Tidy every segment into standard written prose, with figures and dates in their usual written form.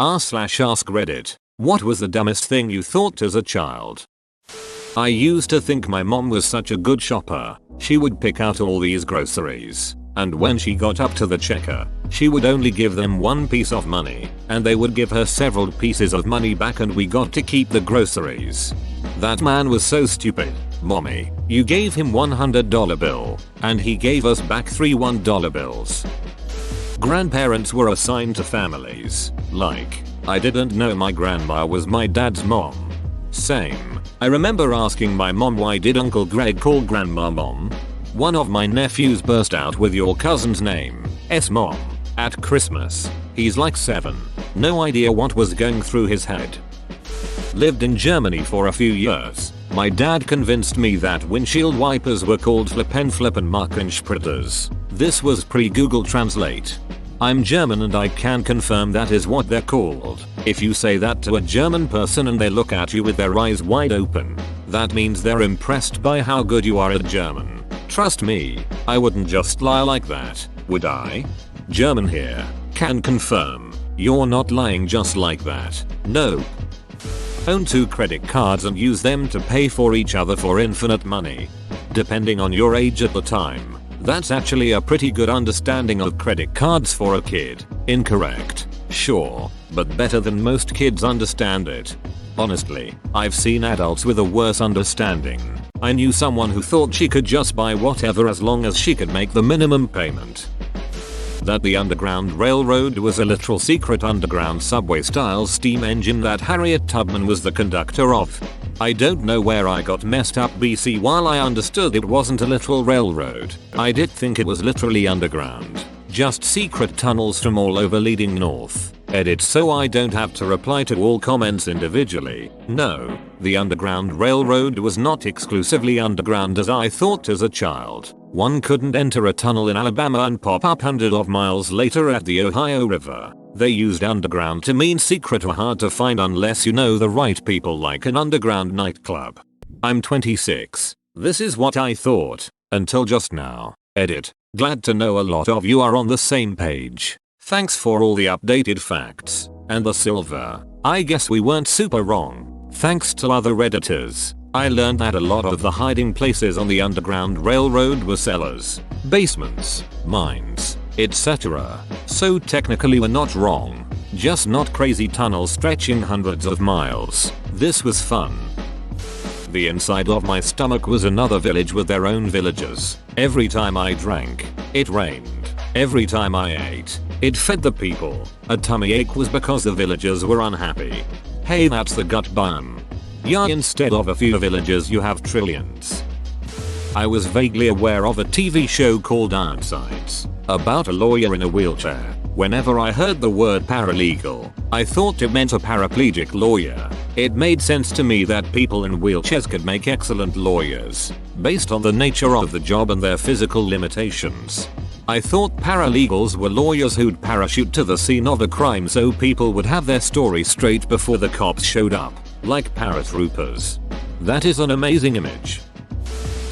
r/ask Reddit. What was the dumbest thing you thought as a child? I used to think my mom was such a good shopper. She would pick out all these groceries, and when she got up to the checker, she would only give them one piece of money, and they would give her several pieces of money back and we got to keep the groceries. That man was so stupid. Mommy, you gave him $100 bill, and he gave us back 3 $1 bills. Grandparents were assigned to families. Like, I didn't know my grandma was my dad's mom. Same. I remember asking my mom, why did Uncle Greg call grandma mom? One of my nephews burst out with your cousin's name, mom, at Christmas. He's like 7. No idea what was going through his head. Lived in Germany for a few years. My dad convinced me that windshield wipers were called Flippenspritters. This was pre-Google Translate. I'm German and I can confirm that is what they're called. If you say that to a German person and they look at you with their eyes wide open, that means they're impressed by how good you are at German. Trust me, I wouldn't just lie like that, would I? German here, can confirm. You're not lying just like that. No. Own 2 credit cards and use them to pay for each other for infinite money. Depending on your age at the time, that's actually a pretty good understanding of credit cards for a kid. Incorrect, sure, but better than most kids understand it. Honestly, I've seen adults with a worse understanding. I knew someone who thought she could just buy whatever as long as she could make the minimum payment. That the Underground Railroad was a literal secret underground subway style steam engine that Harriet Tubman was the conductor of. I don't know where I got messed up BC. While I understood it wasn't a literal railroad, I did think it was literally underground. Just secret tunnels from all over leading north. Edit so I don't have to reply to all comments individually. No, the Underground Railroad was not exclusively underground as I thought as a child. One couldn't enter a tunnel in Alabama and pop up hundreds of miles later at the Ohio River. They used underground to mean secret or hard to find unless you know the right people, like an underground nightclub. I'm 26. This is what I thought. Until just now. Edit. Glad to know a lot of you are on the same page. Thanks for all the updated facts. And the silver. I guess we weren't super wrong. Thanks to other Redditors, I learned that a lot of the hiding places on the Underground Railroad were cellars, basements, mines, etc. So technically we're not wrong. Just not crazy tunnels stretching hundreds of miles. This was fun. The inside of my stomach was another village with their own villagers. Every time I drank, it rained. Every time I ate, it fed the people. A tummy ache was because the villagers were unhappy. Hey, that's the gut biome. Yeah, instead of a few villagers you have trillions. I was vaguely aware of a TV show called Downsides, about a lawyer in a wheelchair. Whenever I heard the word paralegal, I thought it meant a paraplegic lawyer. It made sense to me that people in wheelchairs could make excellent lawyers, based on the nature of the job and their physical limitations. I thought paralegals were lawyers who'd parachute to the scene of a crime so people would have their story straight before the cops showed up, like paratroopers. That is an amazing image.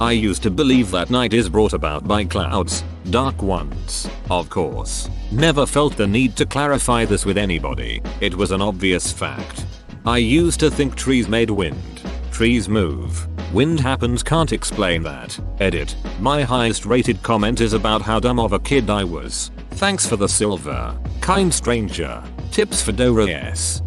I used to believe that night is brought about by clouds, dark ones, of course. Never felt the need to clarify this with anybody. It was an obvious fact. I used to think trees made wind. Trees move. Wind happens, can't explain that. Edit. My highest rated comment is about how dumb of a kid I was. Thanks for the silver. Kind stranger. Tips for Dora S.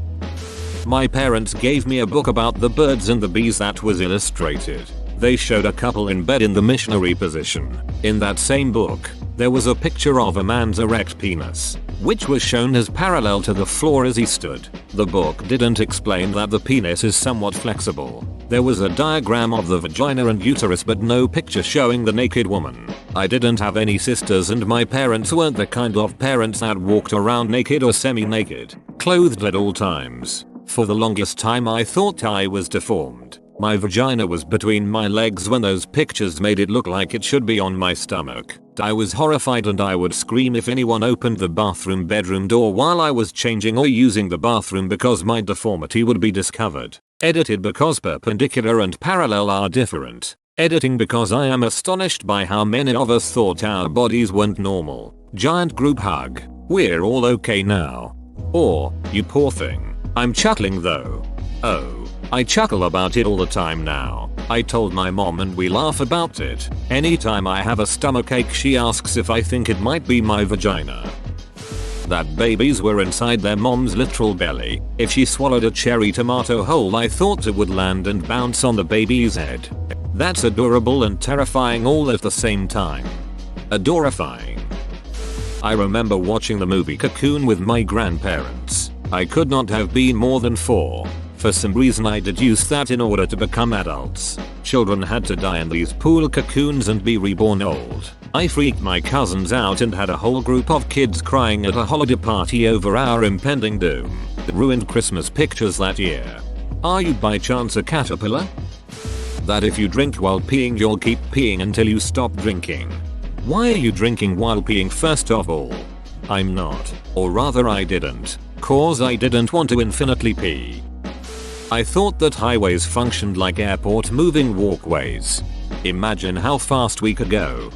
My parents gave me a book about the birds and the bees that was illustrated. They showed a couple in bed in the missionary position. In that same book, there was a picture of a man's erect penis, which was shown as parallel to the floor as he stood. The book didn't explain that the penis is somewhat flexible. There was a diagram of the vagina and uterus but no picture showing the naked woman. I didn't have any sisters and my parents weren't the kind of parents that walked around naked or semi-naked, clothed at all times. For the longest time I thought I was deformed. My vagina was between my legs when those pictures made it look like it should be on my stomach. I was horrified and I would scream if anyone opened the bedroom door while I was changing or using the bathroom because my deformity would be discovered. Edited because perpendicular and parallel are different. Editing because I am astonished by how many of us thought our bodies weren't normal. Giant group hug. We're all okay now. Or, you poor thing. I'm chuckling though. Oh, I chuckle about it all the time now. I told my mom and we laugh about it. Anytime I have a stomachache she asks if I think it might be my vagina. That babies were inside their mom's literal belly. If she swallowed a cherry tomato whole I thought it would land and bounce on the baby's head. That's adorable and terrifying all at the same time. Adorifying. I remember watching the movie Cocoon with my grandparents. I could not have been more than 4. For some reason I deduced that in order to become adults, children had to die in these pool cocoons and be reborn old. I freaked my cousins out and had a whole group of kids crying at a holiday party over our impending doom. Ruined Christmas pictures that year. Are you by chance a caterpillar? That if you drink while peeing you'll keep peeing until you stop drinking. Why are you drinking while peeing first of all? I'm not. Or rather I didn't. Cause I didn't want to infinitely pee. I thought that highways functioned like airport moving walkways. Imagine how fast we could go.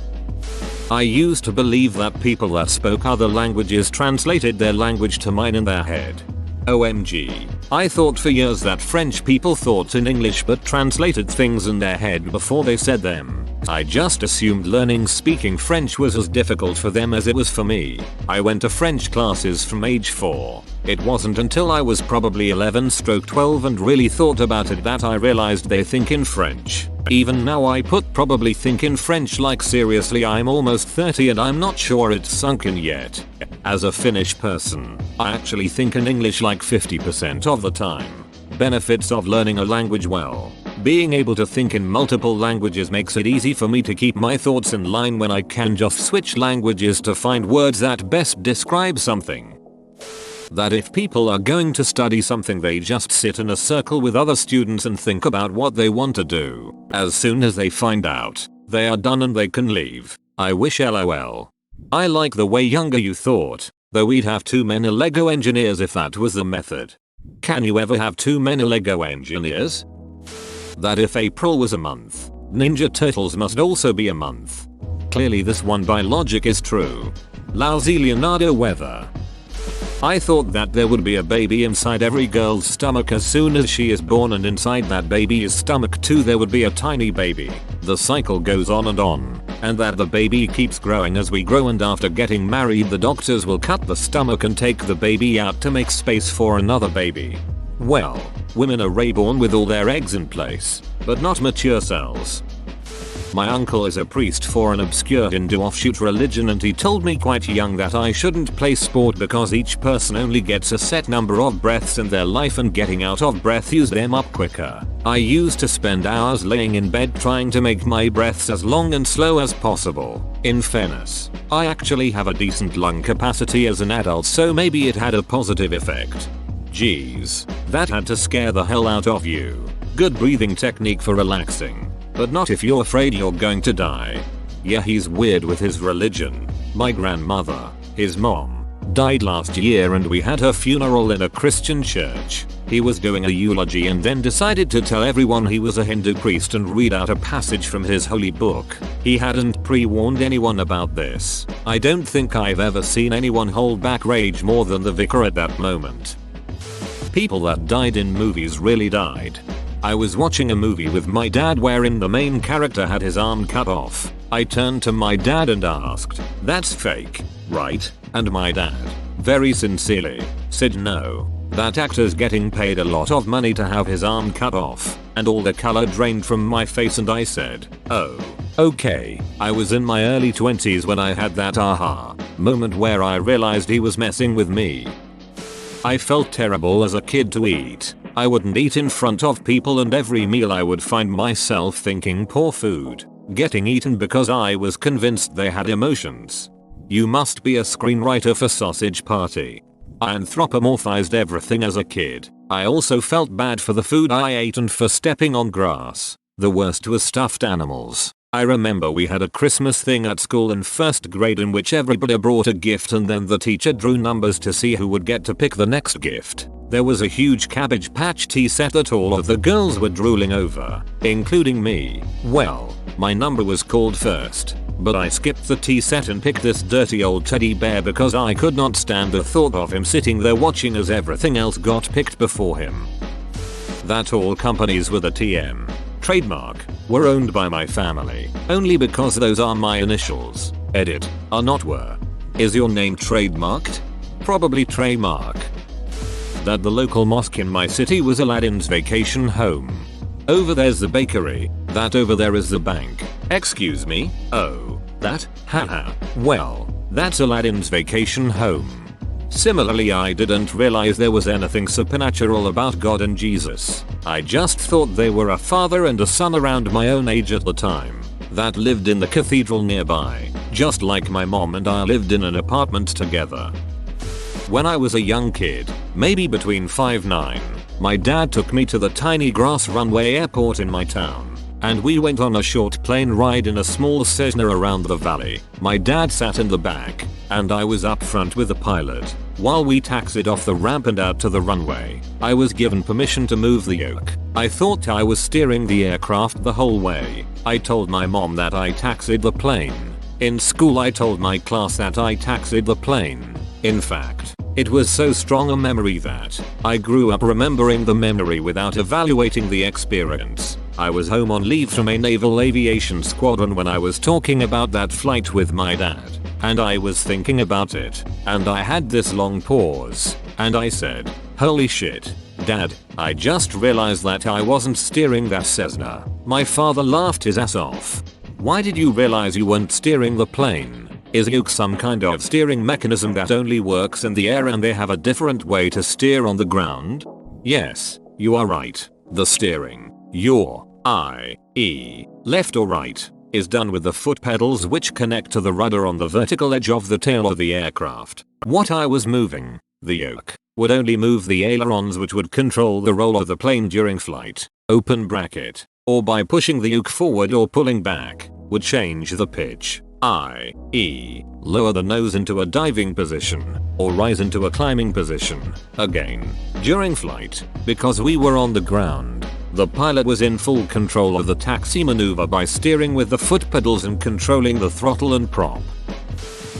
I used to believe that people that spoke other languages translated their language to mine in their head. OMG. I thought for years that French people thought in English but translated things in their head before they said them. I just assumed learning speaking French was as difficult for them as it was for me. I went to French classes from age 4. It wasn't until I was probably 11/12 and really thought about it that I realized they think in French. Even now I probably think in French like seriously I'm almost 30 and I'm not sure it's sunk in yet. As a Finnish person, I actually think in English like 50% of the time. Benefits of learning a language well. Being able to think in multiple languages makes it easy for me to keep my thoughts in line when I can just switch languages to find words that best describe something. That if people are going to study something they just sit in a circle with other students and think about what they want to do. As soon as they find out, they are done and they can leave. I wish LOL. I like the way younger you thought, though we'd have too many Lego engineers if that was the method. Can you ever have too many Lego engineers? That if April was a month, Ninja Turtles must also be a month. Clearly this one by logic is true. Lousy Leonardo weather. I thought that there would be a baby inside every girl's stomach as soon as she is born and inside that baby's stomach too there would be a tiny baby. The cycle goes on, and that the baby keeps growing as we grow and after getting married the doctors will cut the stomach and take the baby out to make space for another baby. Well, women are reborn with all their eggs in place, but not mature cells. My uncle is a priest for an obscure Hindu offshoot religion and he told me quite young that I shouldn't play sport because each person only gets a set number of breaths in their life and getting out of breath uses them up quicker. I used to spend hours laying in bed trying to make my breaths as long and slow as possible. In fairness, I actually have a decent lung capacity as an adult so maybe it had a positive effect. Jeez, that had to scare the hell out of you. Good breathing technique for relaxing. But not if you're afraid you're going to die. Yeah, he's weird with his religion. My grandmother, his mom, died last year and we had her funeral in a Christian church. He was doing a eulogy and then decided to tell everyone he was a Hindu priest and read out a passage from his holy book. He hadn't pre-warned anyone about this. I don't think I've ever seen anyone hold back rage more than the vicar at that moment. People that died in movies really died. I was watching a movie with my dad wherein the main character had his arm cut off. I turned to my dad and asked, "That's fake, right?" And my dad, very sincerely, said no. That actor's getting paid a lot of money to have his arm cut off. And all the color drained from my face and I said, "Oh, okay." I was in my early 20s when I had that aha moment where I realized he was messing with me. I felt terrible as a kid to eat. I wouldn't eat in front of people and every meal I would find myself thinking poor food, getting eaten because I was convinced they had emotions. You must be a screenwriter for Sausage Party. I anthropomorphized everything as a kid. I also felt bad for the food I ate and for stepping on grass. The worst was stuffed animals. I remember we had a Christmas thing at school in first grade in which everybody brought a gift and then the teacher drew numbers to see who would get to pick the next gift. There was a huge Cabbage Patch tea set that all of the girls were drooling over, including me. Well, my number was called first. but I skipped the tea set and picked this dirty old teddy bear because I could not stand the thought of him sitting there watching as everything else got picked before him. That all companies with a TM trademark were owned by my family only because those are my initials. Edit. Are not were. Is your name trademarked? Probably trademark. That the local mosque in my city was Aladdin's vacation home. Over there's the bakery. That over there is the bank. Excuse me? Oh, that? Haha. Well, that's Aladdin's vacation home. Similarly, I didn't realize there was anything supernatural about God and Jesus. I just thought they were a father and a son around my own age at the time that lived in the cathedral nearby, just like my mom and I lived in an apartment together. When I was a young kid, maybe between 5'9", my dad took me to the tiny grass runway airport in my town, and we went on a short plane ride in a small Cessna around the valley. My dad sat in the back, and I was up front with the pilot. While we taxied off the ramp and out to the runway, I was given permission to move the yoke. I thought I was steering the aircraft the whole way. I told my mom that I taxied the plane. In school I told my class that I taxied the plane. In fact, it was so strong a memory that I grew up remembering the memory without evaluating the experience. I was home on leave from a naval aviation squadron when I was talking about that flight with my dad, and I was thinking about it, and I had this long pause, and I said, "Holy shit, Dad, I just realized that I wasn't steering that Cessna." My father laughed his ass off. "Why did you realize you weren't steering the plane? Is yoke some kind of steering mechanism that only works in the air and they have a different way to steer on the ground?" Yes, you are right. The steering, your i.e. left or right, is done with the foot pedals which connect to the rudder on the vertical edge of the tail of the aircraft. What I was moving, the yoke, would only move the ailerons which would control the roll of the plane during flight, open bracket, or by pushing the yoke forward or pulling back, would change the pitch, i.e. lower the nose into a diving position, or rise into a climbing position. Again, during flight, because we were on the ground, the pilot was in full control of the taxi maneuver by steering with the foot pedals and controlling the throttle and prop.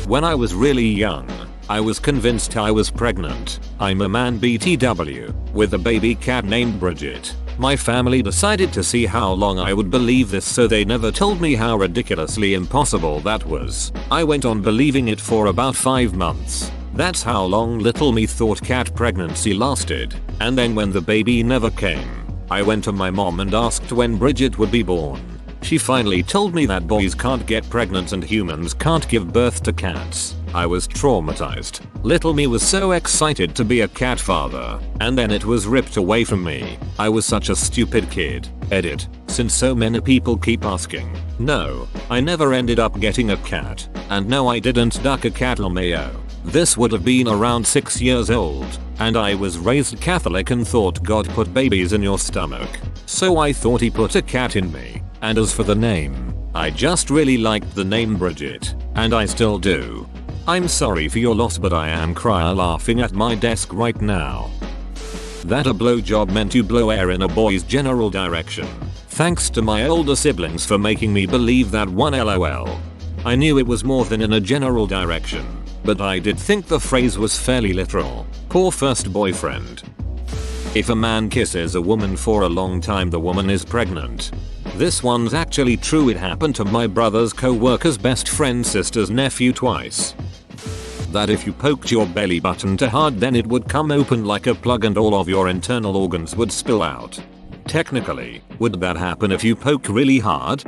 When I was really young, I was convinced I was pregnant. I'm a man BTW, with a baby cat named Bridget. My family decided to see how long I would believe this, so they never told me how ridiculously impossible that was. I went on believing it for about 5 months. That's how long little me thought cat pregnancy lasted. And then when the baby never came, I went to my mom and asked when Bridget would be born. She finally told me that boys can't get pregnant and humans can't give birth to cats. I was traumatized. Little me was so excited to be a cat father, and then it was ripped away from me. I was such a stupid kid. Edit. Since so many people keep asking. No, I never ended up getting a cat, and no, I didn't duck a cat LMAO. This would have been around 6 years old, and I was raised Catholic and thought God put babies in your stomach. So I thought he put a cat in me. And as for the name, I just really liked the name Bridget, and I still do. I'm sorry for your loss, but I am crying laughing at my desk right now. That a blowjob meant you blow air in a boy's general direction. Thanks to my older siblings for making me believe that one, lol. I knew it was more than in a general direction, but I did think the phrase was fairly literal. Poor first boyfriend. If a man kisses a woman for a long time, the woman is pregnant. This one's actually true. It happened to my brother's co-worker's best friend's sister's nephew twice. That if you poked your belly button too hard, then it would come open like a plug and all of your internal organs would spill out. Technically, would that happen if you poke really hard?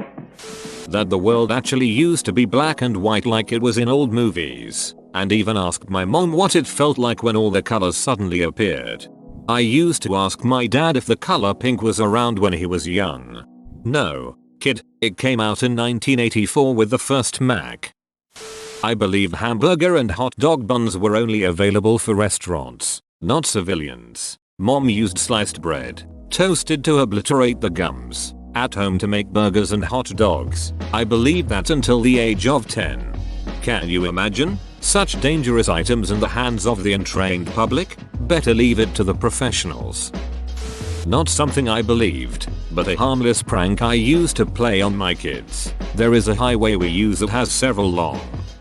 That the world actually used to be black and white like it was in old movies, and even asked my mom what it felt like when all the colors suddenly appeared. I used to ask my dad if the color pink was around when he was young. No, kid, it came out in 1984 with the first Mac. I believe hamburger and hot dog buns were only available for restaurants, not civilians. Mom used sliced bread, toasted to obliterate the gums, at home to make burgers and hot dogs. I believed that until the age of 10. Can you imagine? Such dangerous items in the hands of the untrained public? Better leave it to the professionals. Not something I believed, but a harmless prank I used to play on my kids. There is a highway we use that has several long,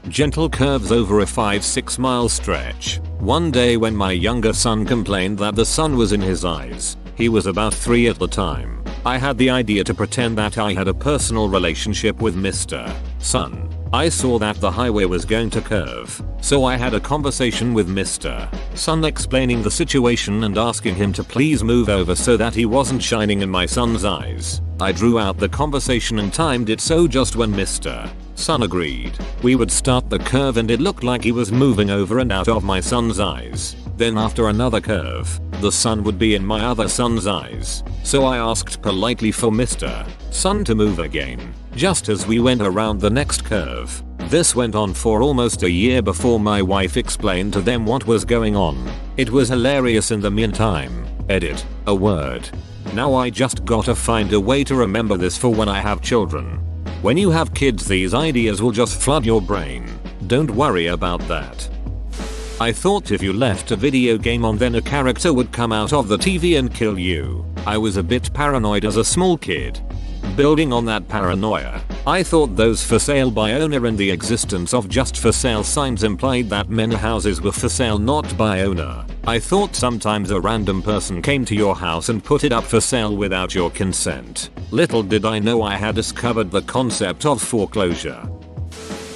gentle curves over a 5-6 mile stretch. One day when my younger son complained that the sun was in his eyes, he was about 3 at the time, I had the idea to pretend that I had a personal relationship with Mr. Sun. I saw that the highway was going to curve, so I had a conversation with Mr. Sun explaining the situation and asking him to please move over so that he wasn't shining in my son's eyes. I drew out the conversation and timed it so just when Mr. Sun agreed, we would start the curve and it looked like he was moving over and out of my son's eyes. Then after another curve, the sun would be in my other son's eyes. So I asked politely for Mr. Sun to move again, just as we went around the next curve. This went on for almost a year before my wife explained to them what was going on. It was hilarious in the meantime. Edit. A word. Now I just gotta find a way to remember this for when I have children. When you have kids, these ideas will just flood your brain. Don't worry about that. I thought if you left a video game on, then a character would come out of the TV and kill you. I was a bit paranoid as a small kid. Building on that paranoia, I thought those for sale by owner and the existence of just for sale signs implied that many houses were for sale not by owner. I thought sometimes a random person came to your house and put it up for sale without your consent. Little did I know I had discovered the concept of foreclosure.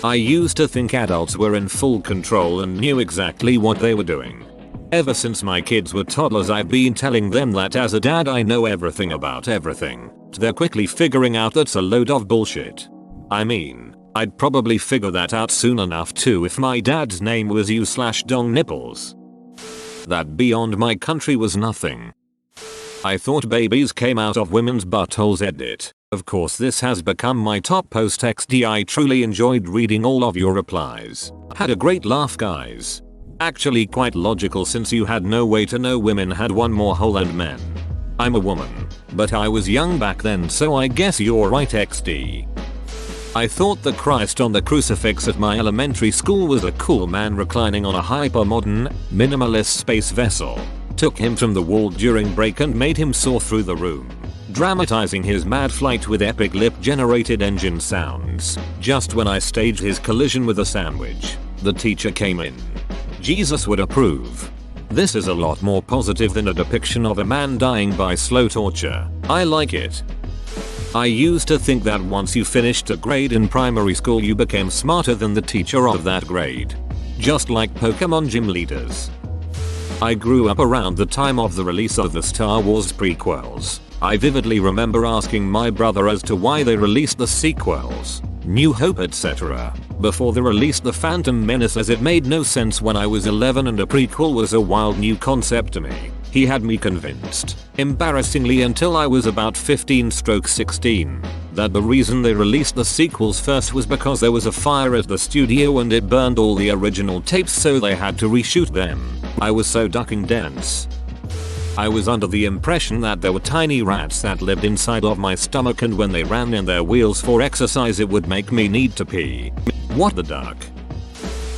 I used to think adults were in full control and knew exactly what they were doing. Ever since my kids were toddlers, I've been telling them that as a dad I know everything about everything. They're quickly figuring out that's a load of bullshit. I mean, I'd probably figure that out soon enough too if my dad's name was U/Dong Nipples. That beyond my country was nothing. I thought babies came out of women's buttholes. Edit. Of course this has become my top post XD. I truly enjoyed reading all of your replies. Had a great laugh, guys. Actually quite logical since you had no way to know women had one more hole than men. I'm a woman, but I was young back then, so I guess you're right, XD. I thought the Christ on the crucifix at my elementary school was a cool man reclining on a hyper-modern, minimalist space vessel. Took him from the wall during break and made him soar through the room, dramatizing his mad flight with epic lip-generated engine sounds. Just when I staged his collision with a sandwich, the teacher came in. Jesus would approve. This is a lot more positive than a depiction of a man dying by slow torture. I like it. I used to think that once you finished a grade in primary school you became smarter than the teacher of that grade. Just like Pokemon gym leaders. I grew up around the time of the release of the Star Wars prequels. I vividly remember asking my brother as to why they released the sequels, New Hope, etc., before they released The Phantom Menace, as it made no sense when I was 11 and a prequel was a wild new concept to me. He had me convinced, embarrassingly until I was about 15/16, that the reason they released the sequels first was because there was a fire at the studio and it burned all the original tapes, so they had to reshoot them. I was so ducking dense. I was under the impression that there were tiny rats that lived inside of my stomach, and when they ran in their wheels for exercise it would make me need to pee. What the duck?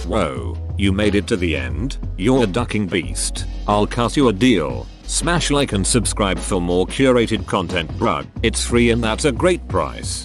Whoa, you made it to the end? You're a ducking beast. I'll cut you a deal. Smash like and subscribe for more curated content, bruh. It's free and that's a great price.